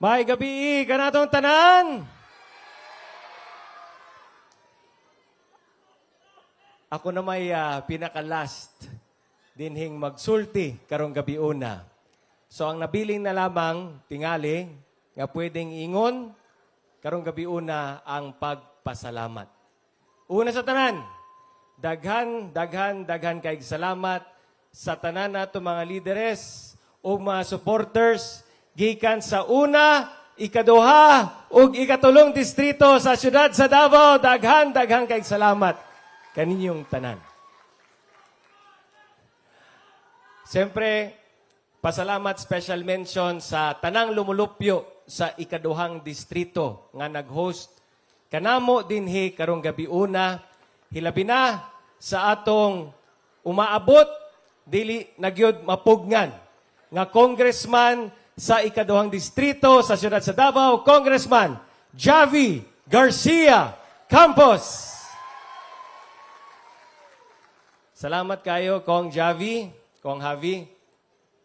May gabi kanatong tanan. Ako na may pinaka-last dinhing magsulti karong gabi una. So ang nabiling na lamang tingali nga pwedeng ingon karong gabi una ang pagpasalamat. Una sa tanan, daghan kay salamat sa tanan nato mga lideres o mga supporters gikan sa una, ikaduha ug ikatulong distrito sa syudad sa Davao. Daghan kay salamat kaninyong tanan. Siyempre, pasalamat special mention sa tanang lumulupyo sa ikaduhang distrito nga nag-host kanamo dinhi karong gabi una, hilabi na sa atong umaabot dili nagyod mapugngan nga congressman sa ikaduhang distrito sa siyudad sa Davao, Congressman Javi Garcia Campos. Salamat kayo, Kong Javi, Kong Javi,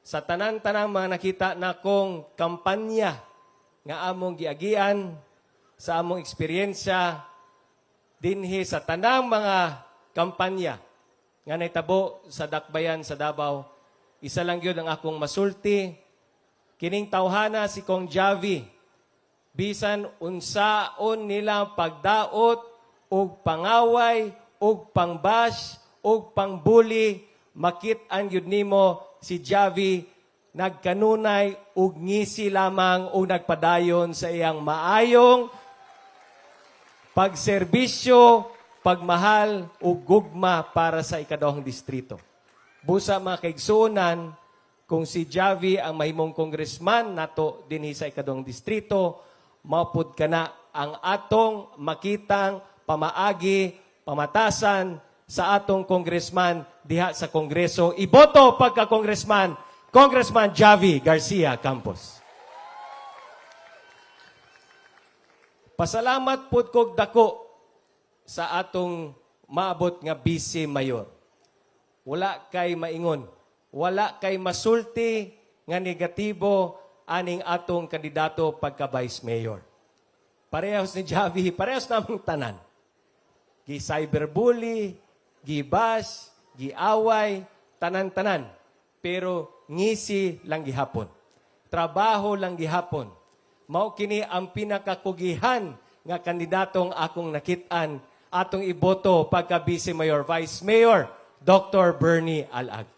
sa tanan-tanang mga nakita na kong kampanya nga among giagian sa among eksperyensya dinhi sa tanang mga kampanya nga naitabo sa dakbayan sa Davao. Isa lang yun ang akong masulti. Kining tawhana si Kong Javi, bisan unsaon nila pagdaot og pangaway og pangbash og pangbuli, makit-an yun nimo si Javi nagkanunay og ngisi lamang o nagpadayon sa iyang maayong pagserbisyo, pagmahal o gugma para sa ikaduhang distrito. Busa mga kaigsuonan, kung si Javi ang mahimong congressman nato dinhi sa ikaduhang distrito, maupod ka na ang atong makitang pamaagi, pamatasan sa atong congressman diha sa Kongreso. Iboto pagka-congressman, Congressman Javi Garcia Campos. Pasalamat pud kog dako sa atong maabot nga vice mayor. Wala kay maingon, wala kay masulti nga negatibo aning atong kandidato pagka vice mayor. Parehas ni Javi, parehas namang tanan. Gi-cyberbully, gi-bash, gi-away, tanan-tanan. Pero ngisi lang gihapon. Trabaho lang gihapon. Mao kini ang pinakakugihan nga kandidatong akong nakitaan atong iboto pagka vice mayor, vice mayor, Dr. Bernie Alag.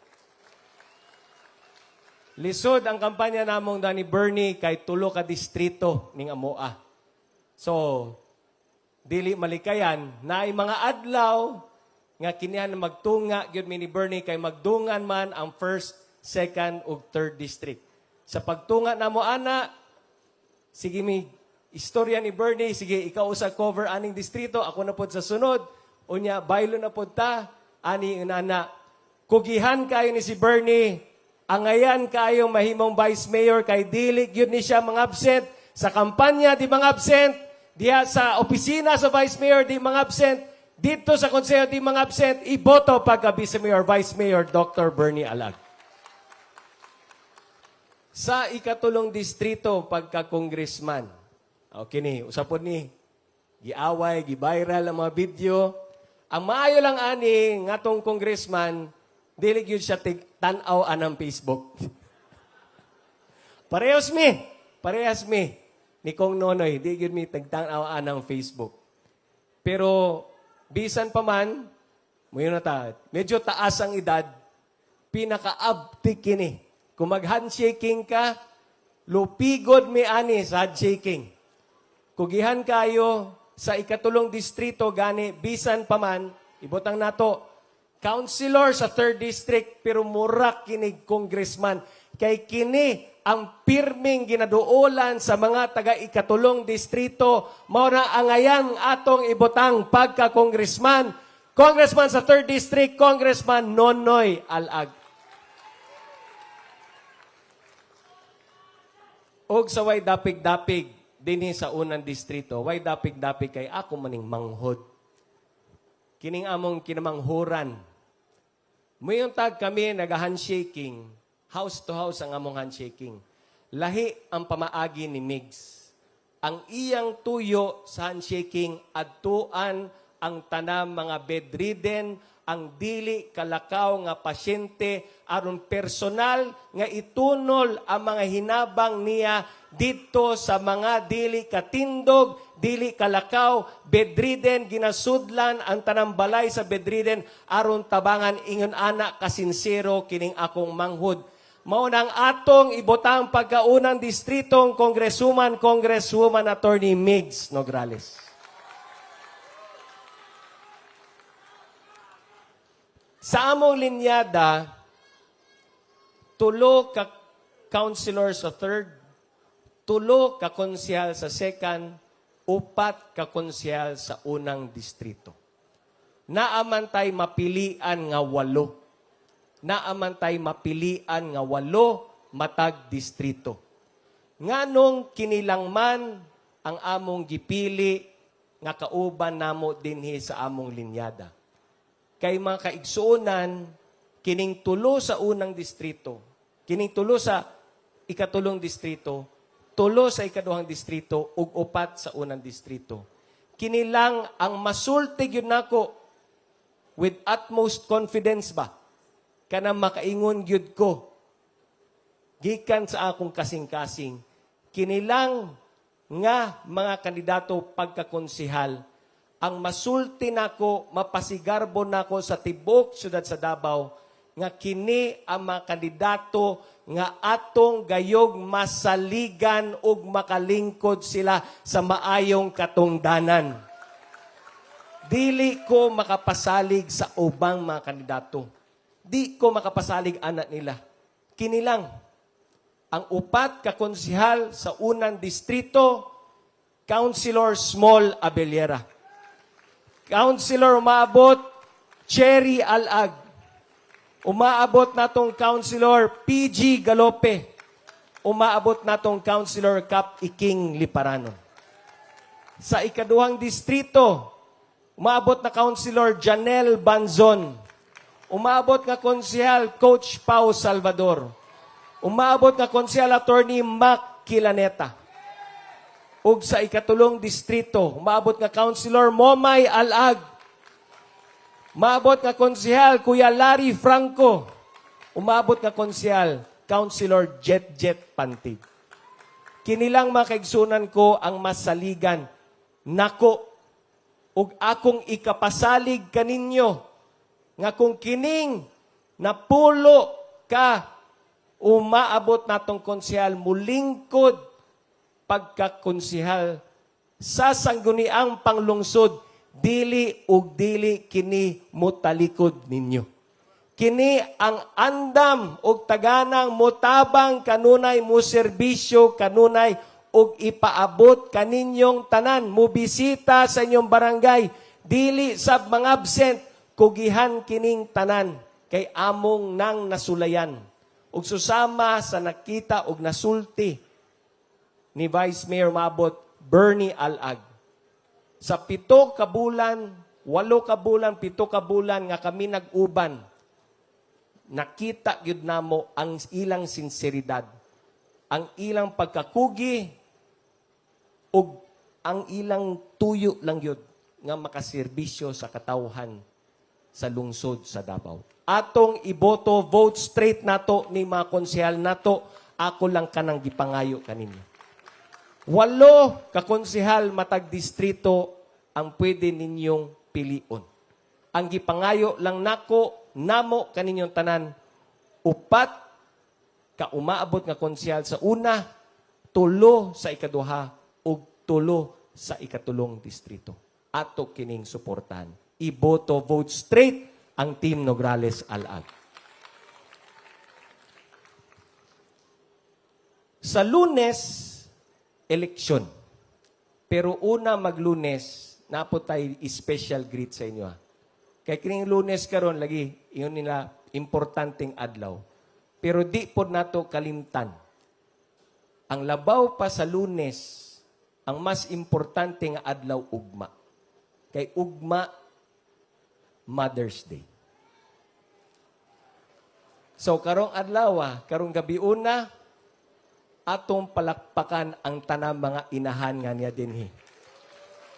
Lisod ang kampanya namong ni Bernie kay tulo ka distrito ning amoa. So, dili malikayan na ay mga adlaw nga kinihan magtunga gyud ni Bernie kay magdungan man ang first, second ug third district. Sa pagtunga namo ana, sige mi istorya ni Bernie, sige ikaw usa cover aning distrito, ako na pod sa sunod. Unya baylo na pod ta ani inana. Kugihan kayo ni si Bernie, angayan kayo mahimong vice mayor kay dili gyud ni siya mga absent sa kampanya, di mga absent diha sa opisina sa vice mayor, di mga absent dito sa konseho, di mga absent. Iboto pagka vice mayor, vice mayor Dr. Bernie Alag. Sa ikatulong distrito pagka congressman, okay ni usapon ni giaway, gi-viral ang mga video. Ang maayo lang ani ngatong congressman, dili gyud siya tan-aw anang Facebook. Parehas mi ni Kong Nonoy, di gyud mi tagtan-aw anang Facebook. Pero bisan pa man, medyo taas ang edad, pinaka-abtik kini. Kung mag-handshaking ka, lupigod mi ani sa handshaking. Kugihan kayo sa ikatulong distrito gani, bisan pa man, ibutang nato, councilor sa 3rd district, pero murak kinig congressman. Kay kini ang pirming ginaduolan sa mga taga-ikatulong distrito, mao na angayan atong ibutang pagka-congressman. Congressman sa 3rd district, Congressman Nonoy Alag. Og sa way dapig-dapig dinhi sa unang distrito, way dapig-dapig kay ako maning manghod. Kining among kinamanghuran. Mayong tag kami nag-handshaking, house to house ang among handshaking. lahi ang pamaagi ni Migs. Ang iyang tuyo sa handshaking adtuan ang tanang mga bedridden, ang dili kalakaw nga pasyente aron personal nga itunol ang mga hinabang niya dito sa mga dili katindog, dili kalakaw, bedridden, ginasudlan ang tanang balay sa bedridden aron tabangan ingon ana kasinsero kining akong manghud. Mao nang atong ibotang pagkaunang distritong Congresswoman Attorney Migs Nograles. Sa among linyada, 3 ka councilor sa 3rd, 3 ka konsyal sa 2nd, 4 ka konsyal sa unang distrito. Naamantay mapilian nga 8. Naamantay mapilian nga 8 matag distrito. Nganong kinilangman ang among gipili nga kauban namo dinhi sa among linyada. Kay mga kaigsuonan, kining 3 sa unang distrito, kining 3 sa ikatulong distrito, 3 sa ikaduhang distrito, ug 4 sa unang distrito. Kinilang ang masulti gyud nako with utmost confidence ba, kanang makaingon gyud ko, gikan sa akong kasing-kasing, kinilang nga mga kandidato pagkakonsihal, ang masulti nako, mapasigarbo nako sa tibok syudad sa Davao, nga kini ang mga kandidato nga atong gayog masaligan ug makalingkod sila sa maayong katungdanan. Dili ko makapasalig sa ubang mga kandidato. Di ko makapasalig anak nila. Kinilang ang 4 ka konsihal sa unang distrito, Councilor Small Abellera. Councilor umaabot, Cherry Alag. Umaabot natong Councilor PG Galope. Umaabot natong Councilor Cap Iking Liparano. Sa ikaduhang distrito, umaabot na Councilor Janelle Banzon. Umaabot nga konsehal Coach Pau Salvador. Umaabot nga konsehal Attorney Mac Kilaneta. Ug sa ikatulong distrito, umaabot nga Councilor Momay Alag. Umaabot nga konsehal Kuya Larry Franco. Umaabot nga konsehal Councilor Jet Pantig. Kinilang mga kaigsunan ko ang masaligan. Nako, ug akong ikapasalig kaninyo nga kung kining napulo ka umaabot natong konsehal mulingkod pagkakonsihal sa sangguniang panglungsod, dili ug dili kini mutalikod ninyo. Kini ang andam ug taganang mutabang kanunay mo serbisyo kanunay ug ipaabot kaninyong tanan mo bisita sa inyong barangay, dili sab mga absent, kugihan kining tanan kay among nang nasulayan ug susama sa nakita ug nasulti ni Vice Mayor Mabot Bernie Alag. Sa 7 ka bulan, 8 ka bulan, 7 ka bulan nga kami nag-uban, nakita gyud namo ang ilang sinseridad, ang ilang pagkakugi, ug ang ilang tuyo lang gyud nga makaserbisyo sa katawhan sa lungsod sa Davao. Atong iboto, vote straight nato ni mga konsehal nato, ako lang kanang gipangayo kaninyo. 8 ka konsehal matag distrito ang pwede ninyong pilion. Ang gipangayo lang nako, namo kaninyong tanan, 4 ka umaabot nga konsehal sa una, 3 sa ikaduha, ug 3 sa ikatulong distrito. Ato kining suportahan. Iboto, vote straight ang Team Nograles Alag. Sa Lunes, eleksyon. Pero una maglunes, napo tayo special greet sa inyo. Kaya kining Lunes karon lagi, yun nila importanteng adlaw. Pero di po nato kalimtan. Ang labaw pa sa Lunes, ang mas importante nga adlaw ugma. Kay ugma, Mother's Day. So karong adlaw, karong gabi una, atong palakpakan ang tanang mga inahan nga niya dinhi.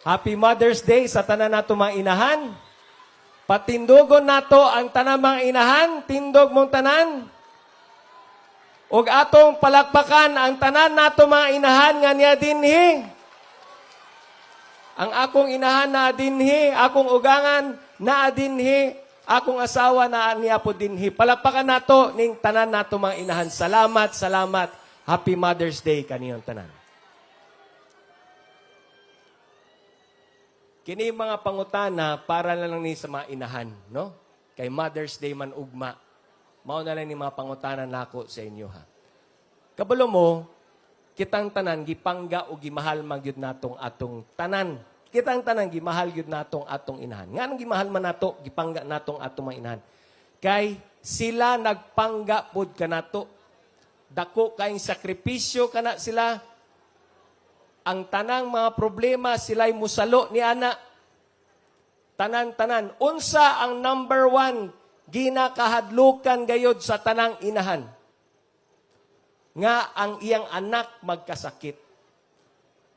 Happy Mother's Day sa tanan nato mga inahan. Patindugon nato ang tanang mga inahan, tindog mong tanan. Ug atong palakpakan ang tanan nato mga inahan nga niya dinhi. Ang akong inahan na dinhi, akong ugangan na dinhi, akong asawa na niya po dinhi. Palakpakan nato ning tanan nato mga inahan. Salamat, salamat. Happy Mother's Day kaniyong tanan. Kini mga pangutana para na lang ni sa mga inahan, no? Kay Mother's Day man ugma. Mao na lang ni mga pangutana nako sa inyo ha. Kabalo mo, kitang tanan gipangga o gimahal magyud natong atong tanan. Kitang tanan gimahal gyud natong atong inahan. Nganong gimahal man nato, gipangga natong atong mga inahan. Kay sila nagpangga pud kanato. Dako kayong sakripisyo kana sila. Ang tanang mga problema sila'y musalo ni ana. Tanan-tanan. Unsa ang number 1 ginakahadlukan gayod sa tanang inahan? Nga ang iyang anak magkasakit.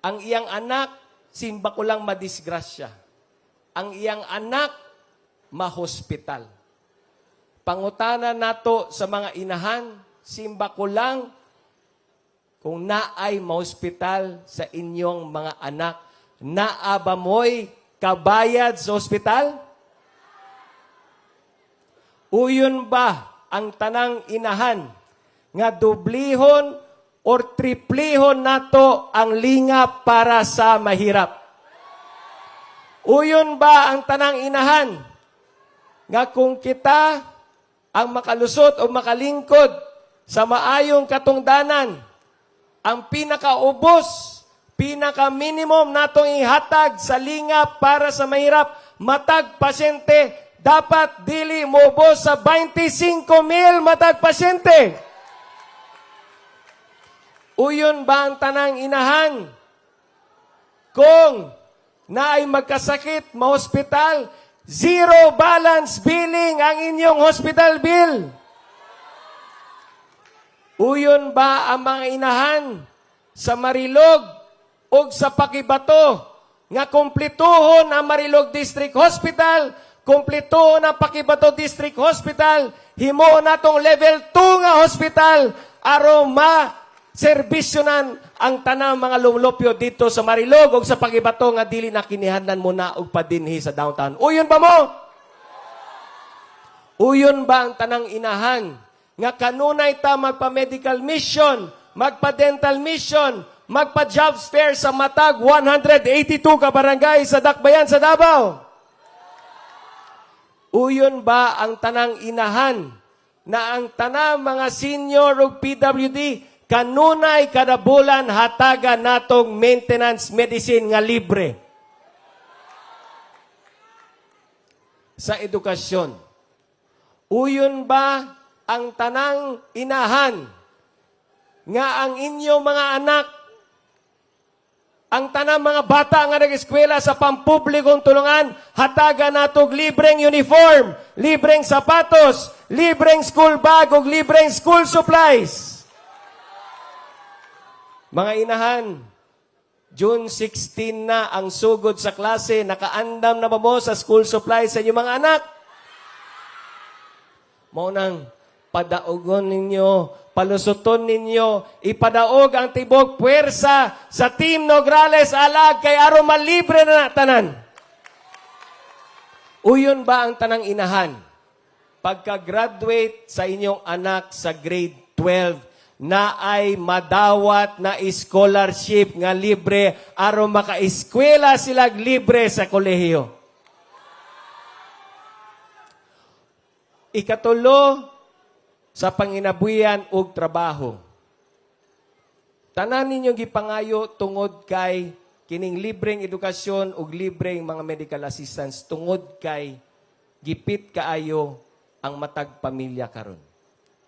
Ang iyang anak, simba ko lang madisgrasya. Ang iyang anak, mahospital. Pangutana nato sa mga inahan, simba ko lang, kung naay mahospital sa inyong mga anak, naaba mo'y kabayad sa ospital? Uyon ba ang tanang inahan nga dublihon or triplihon nato ang lingap para sa mahirap? Uyon ba ang tanang inahan nga kung kita ang makalusot o makalingkod sa maayong katungdanan, ang pinakaubos, pinaka-minimum natong ihatag sa lingap para sa mahirap, matag pasyente, dapat dili moubos sa 25,000 matag pasyente. Uyon ba ang tanang inahan? Kung naay magkasakit, ma-hospital, zero balance billing ang inyong hospital bill. Uyon ba ang mga inahan sa Marilog o sa Pakibato nga kumplituhon ang Marilog District Hospital, kumplituhon ang Pakibato District Hospital, himo natong level 2 nga hospital aron ma-serbisyonan ang tanang mga lumlupyo dito sa Marilog o sa Pakibato nga dili na kinihandan mo na og padinhi sa downtown. Uyon ba mo? Uyon ba ang tanang inahan nga kanunay ta magpa-medical mission, magpa-dental mission, magpa-jobs fair sa matag 182 ka barangay sa Dakbayan sa Davao? Uyon ba ang tanang inahan na ang tanang mga senior ug PWD kanunay kada bulan hatagan natong maintenance medicine nga libre? Sa edukasyon, uyon ba ang tanang inahan nga ang inyong mga anak, ang tanang mga bata nga nag-eskwela sa pampublikong tulungan, hatagan natog libreng uniform, libreng sapatos, libreng school bag, ug libreng school supplies? Mga inahan, June 16 na ang sugod sa klase, nakaandam na ba mo sa school supplies sa inyong mga anak? Maunang padaogon ninyo, palusuton ninyo, ipadaog ang tibok puwersa sa Team Nograles alag kay aron malibre na tanan. Uyon ba ang tanang inahan? Pagka-graduate sa inyong anak sa grade 12, na ay madawat na scholarship nga libre aron maka-eskwela sila libre sa kolehiyo. Ikatulo, sa panginabuyan ug trabaho. Tanan ninyo gipangayo tungod kay kining libreng edukasyon ug libreng mga medical assistance tungod kay gipit kaayo ang matag pamilya karon.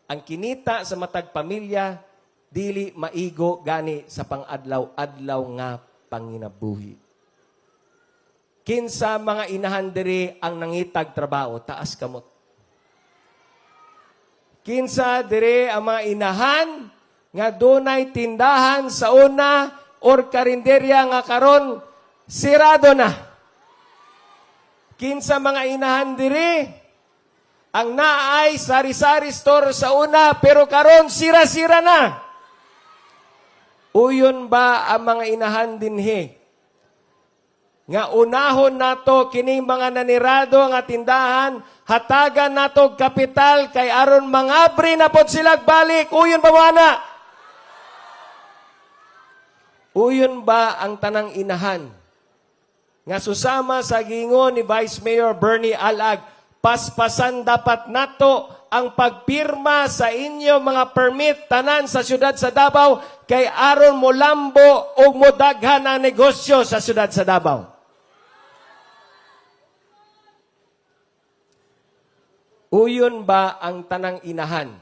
Ang kinita sa matag pamilya dili maigo gani sa pang-adlaw-adlaw nga panginabuhi. Kinsa mga inahan diri ang nangitag trabaho, taas kamot. Kinsa dire ang mga inahan nga dunay tindahan sa una or karinderya nga karon sirado na. Kinsa mga inahan diri ang naay sari-sari store sa una pero karon sira-sira na. Uyon ba ang mga inahan dinhi nga unahon nato kining mga nanirado nga tindahan, hatagan nato kapital kay aron mangabri na pod sila balik. Uyon ba mana? Uyon ba ang tanang inahan nga susama sa gingon ni Vice Mayor Bernie Alag, paspasan dapat nato ang pagpirma sa inyo mga permit tanan sa siyudad sa Davao kay aron mo lambo o modaghan ang negosyo sa siyudad sa Davao. Uyon ba ang tanang inahan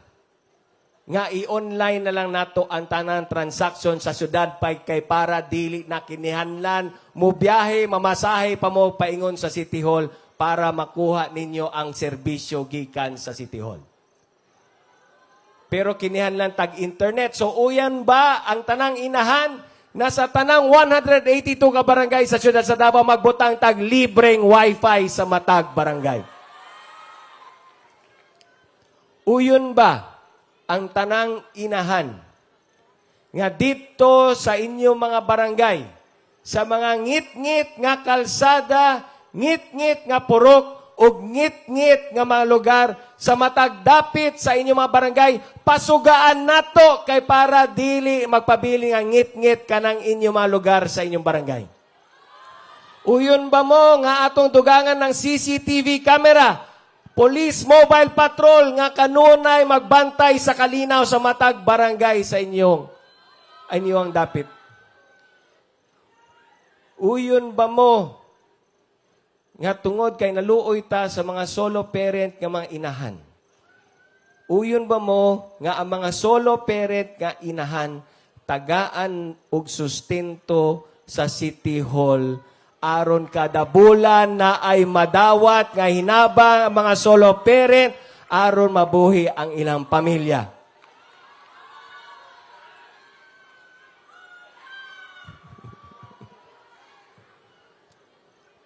nga i-online na lang nato ang tanang transaksyon sa syudad kay para dili na kinihanlan mo biyahe, mamasahe pa mo paingon sa City Hall para makuha ninyo ang serbisyo gikan sa City Hall. Pero kinihanlan tag-internet. So uyan ba ang tanang inahan na sa tanang 182 ka barangay sa syudad sa Davao magbutang tag libreng wifi sa matag barangay? Uyon ba ang tanang inahan nga dito sa inyong mga barangay, sa mga ngit-ngit nga kalsada, ngit-ngit nga purok, o ngit-ngit nga mga lugar, sa matagdapit sa inyong mga barangay, pasugaan nato kay para dili magpabili nga ngit-ngit kanang inyong mga lugar sa inyong barangay. Uyon ba mo nga atong dugangan ng CCTV camera, Police Mobile Patrol nga kanunay magbantay sa kalinaw sa matag barangay sa inyong dapit? Uyon ba mo nga tungod kay naluoy ta sa mga solo parent nga mga inahan? Uyon ba mo nga ang mga solo parent nga inahan tagaan og sustento sa City Hall aron kada bulan na ay madawat nga hinabang ang mga solo parent aron mabuhi ang ilang pamilya?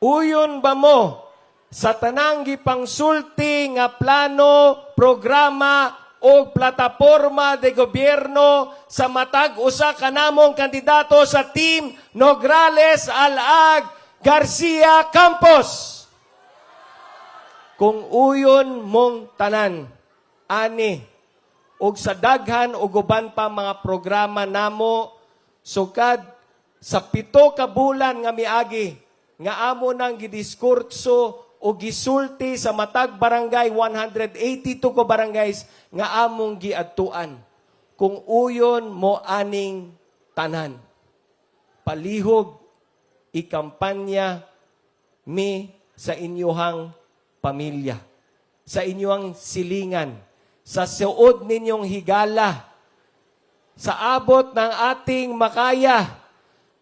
Uyon ba mo sa tanang gipangsulti nga plano, programa o plataporma de gobyerno sa matag usa kanamong kandidato sa Team Nograles Alag Garcia Campos? Kung uyon mong tanan, ani, og sa daghan o guban pa mga programa namo, sukad sa 7 ka bulan nga miagi, nga amo nang gidiskurso o gisulti sa matag barangay, 182 ko barangays, nga among giadtuan. Kung uyon mo aning tanan, palihog, ikampanya mi sa inyong pamilya, sa inyong silingan, sa suod ninyong higala, sa abot ng ating makaya,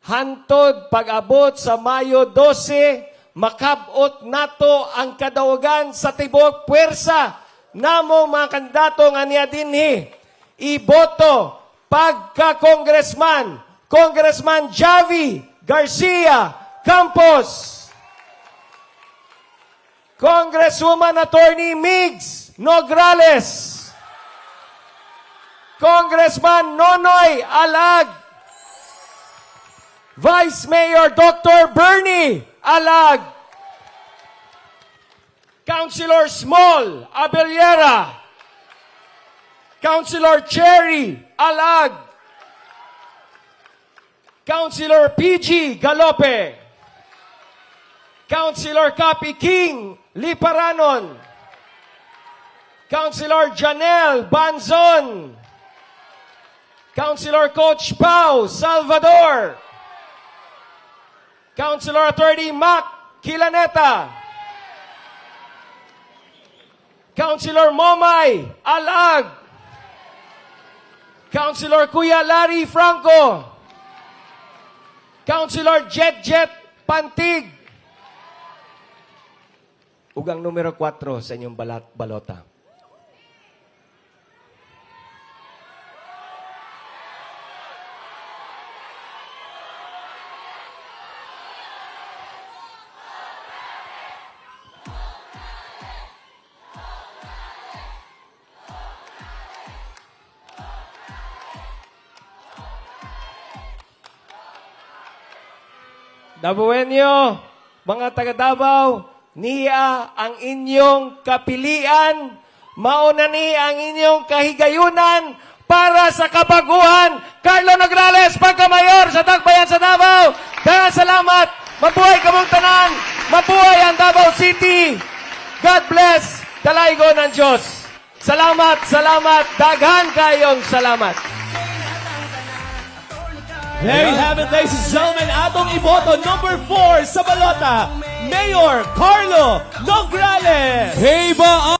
hantod pag-abot sa Mayo 12, makabot nato ang kadawagan sa tibok puwersa namo mga kandidato nga niya dinhi. Iboto pagka-congressman, Congressman Javi Garcia Campos, Congresswoman Attorney Migs Nograles, Congressman Nonoy Alag, Vice Mayor Dr. Bernie Alag, Councilor Small Abellera, Councilor Cherry Alag, Councilor PG Galope, Councilor Capi King Liparanon, Councilor Janelle Banzon, Councilor Coach Pau Salvador, Councilor Attorney Mac Kilaneta, Councilor Momay Alag, Councilor Kuya Larry Franco, Councilor Jet Pantig, ug ang numero 4 sa inyong balota. Dabuenyo, mga taga Davao, niya ang inyong kapilian, mauna ni ang inyong kahigayunan para sa kabaguhan. Carlo Nograles, pagkamayor sa Tagbayan sa Davao. Daghang salamat. Mabuhay kamong tanan. Mabuhay ang Davao City. God bless. Dalaygo ng Diyos. Salamat, salamat. Daghan kayong salamat. There you have it, ladies and gentlemen. Atong iboto, number 4 sa balota, Mayor Carlo Nograles. Hey,